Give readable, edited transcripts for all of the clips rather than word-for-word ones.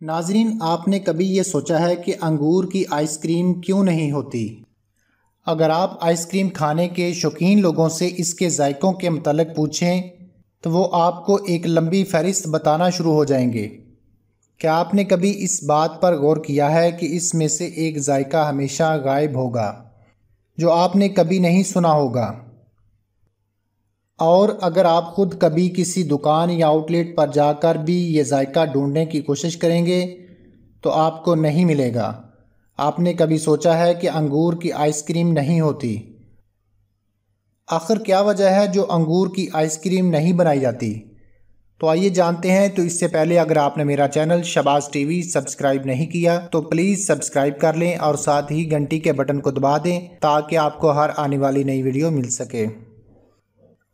ناظرین، آپ نے کبھی یہ سوچا ہے کہ انگور کی آئس کریم کیوں نہیں ہوتی؟ اگر آپ آئس کریم کھانے کے شوقین لوگوں سے اس کے ذائقوں کے متعلق پوچھیں تو وہ آپ کو ایک لمبی فہرست بتانا شروع ہو جائیں گے۔ کیا آپ نے کبھی اس بات پر غور کیا ہے کہ اس میں سے ایک ذائقہ ہمیشہ غائب ہوگا جو آپ نے کبھی نہیں سنا ہوگا؟ اور اگر آپ خود کبھی کسی دکان یا آؤٹ لیٹ پر جا کر بھی یہ ذائقہ ڈھونڈنے کی کوشش کریں گے تو آپ کو نہیں ملے گا۔ آپ نے کبھی سوچا ہے کہ انگور کی آئس کریم نہیں ہوتی؟ آخر کیا وجہ ہے جو انگور کی آئس کریم نہیں بنائی جاتی؟ تو آئیے جانتے ہیں۔ تو اس سے پہلے اگر آپ نے میرا channel Shahbaz TV subscribe نہیں کیا تو پلیز سبسکرائب کر لیں اور ساتھ ہی گھنٹی کے بٹن کو دبا دیں تاکہ آپ کو ہر آنے والی نئی ویڈیو مل سکے۔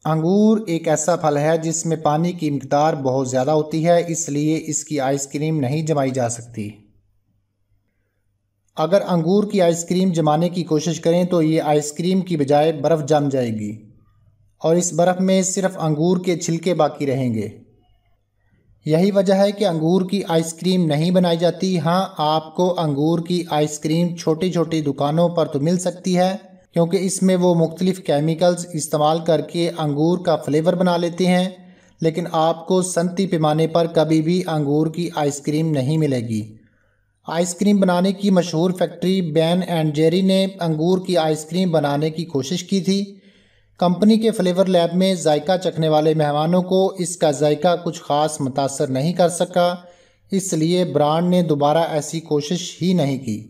انگور ایک ایسا پھل ہے جس میں پانی کی مقدار بہت زیادہ ہوتی ہے، اس لیے اس کی آئس کریم نہیں جمائی جا سکتی۔ اگر انگور کی آئس کریم جمانے کی کوشش کریں تو یہ آئس کریم کی بجائے برف جم جائے گی اور اس برف میں صرف انگور کے چھلکے باقی رہیں گے۔ یہی وجہ ہے کہ انگور کی آئس کریم نہیں بنائی جاتی۔ ہاں، آپ کو انگور کی آئس کریم چھوٹی چھوٹی دکانوں پر تو مل سکتی ہے کیونکہ اس میں وہ مختلف کیمیکلز استعمال کر کے انگور کا فلیور بنا لیتے ہیں، لیکن آپ کو صنعتی پیمانے پر کبھی بھی انگور کی آئس کریم نہیں ملے گی۔ آئس کریم بنانے کی مشہور فیکٹری بین اینڈ جیری نے انگور کی آئس کریم بنانے کی کوشش کی تھی۔ کمپنی کے فلیور لیب میں ذائقہ چکھنے والے مہمانوں کو اس کا ذائقہ کچھ خاص متاثر نہیں کر سکا، اس لیے برانڈ نے دوبارہ ایسی کوشش ہی نہیں کی۔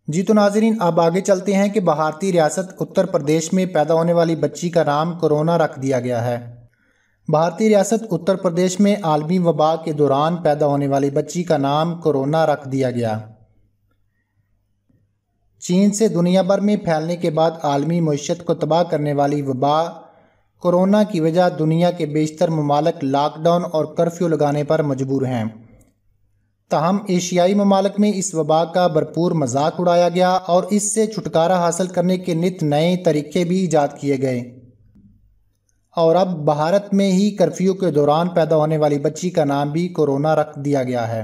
جی تو ناظرین، اب آگے چلتے ہیں کہ بھارتی ریاست اتر پردیش میں پیدا ہونے والی بچی کا نام کورونا رکھ دیا گیا ہے۔ بھارتی ریاست اتر پردیش میں عالمی وبا کے دوران پیدا ہونے والی بچی کا نام کورونا رکھ دیا گیا۔ چین سے دنیا بھر میں پھیلنے کے بعد عالمی معیشت کو تباہ کرنے والی وبا کورونا کی وجہ دنیا کے بیشتر ممالک لاک ڈاؤن اور کرفیو لگانے پر مجبور ہیں۔ تاہم ایشیائی ممالک میں اس وبا کا بھرپور مذاق اڑایا گیا اور اس سے چھٹکارا حاصل کرنے کے نت نئے طریقے بھی ایجاد کیے گئے، اور اب بھارت میں ہی کرفیو کے دوران پیدا ہونے والی بچی کا نام بھی کورونا رکھ دیا گیا ہے۔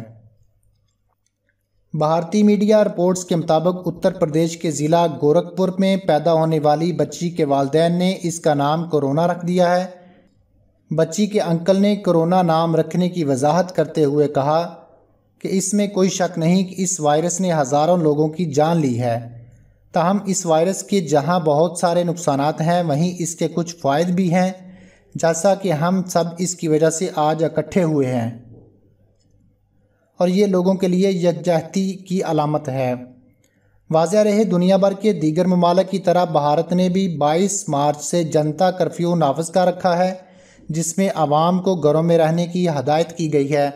بھارتی میڈیا رپورٹس کے مطابق اتر پردیش کے ضلع گورکھپور میں پیدا ہونے والی بچی کے والدین نے اس کا نام کورونا رکھ دیا ہے۔ بچی کے انکل نے کورونا نام رکھنے کی وضاحت کرتے ہوئے کہا کہ اس میں کوئی شک نہیں کہ اس وائرس نے ہزاروں لوگوں کی جان لی ہے، تاہم اس وائرس کے جہاں بہت سارے نقصانات ہیں وہیں اس کے کچھ فوائد بھی ہیں، جیسا کہ ہم سب اس کی وجہ سے آج اکٹھے ہوئے ہیں، اور یہ لوگوں کے لیے یکجہتی کی علامت ہے۔ واضح رہے، دنیا بھر کے دیگر ممالک کی طرح بھارت نے بھی 22 مارچ سے جنتا کرفیو نافذ کر رکھا ہے، جس میں عوام کو گھروں میں رہنے کی ہدایت کی گئی ہے،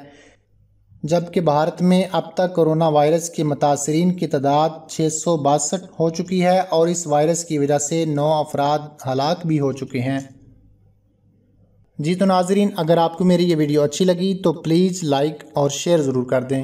جبکہ بھارت میں اب تک کورونا وائرس کے متاثرین کی تعداد 662 ہو چکی ہے اور اس وائرس کی وجہ سے 9 افراد ہلاک بھی ہو چکے ہیں۔ جی تو ناظرین، اگر آپ کو میری یہ ویڈیو اچھی لگی تو پلیز لائک اور شیئر ضرور کر دیں۔